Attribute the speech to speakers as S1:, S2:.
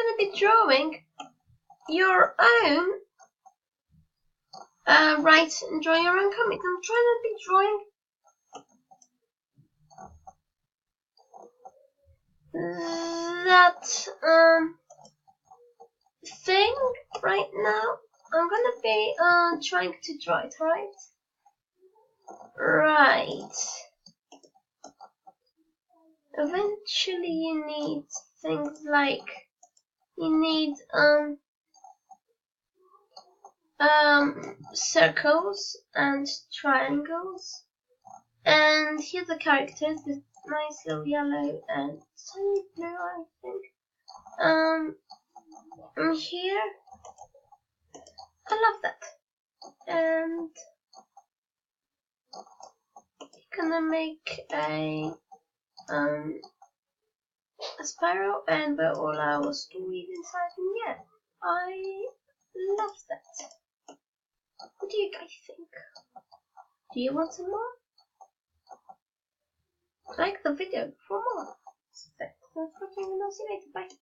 S1: gonna be drawing your own write and draw your own comic. I'm trying to be drawing that thing right now. I'm gonna be trying to draw it, right? Right. Eventually you need things like you need circles and triangles. And here's the characters, this nice little yellow and tiny blue, I think. And here, I love that. And you're gonna make a spiral, and where all our stories inside. And yeah, I love that. What do you guys think? Do you want some more? Like the video for more. Thanks for watching, and I'll see you later. Bye.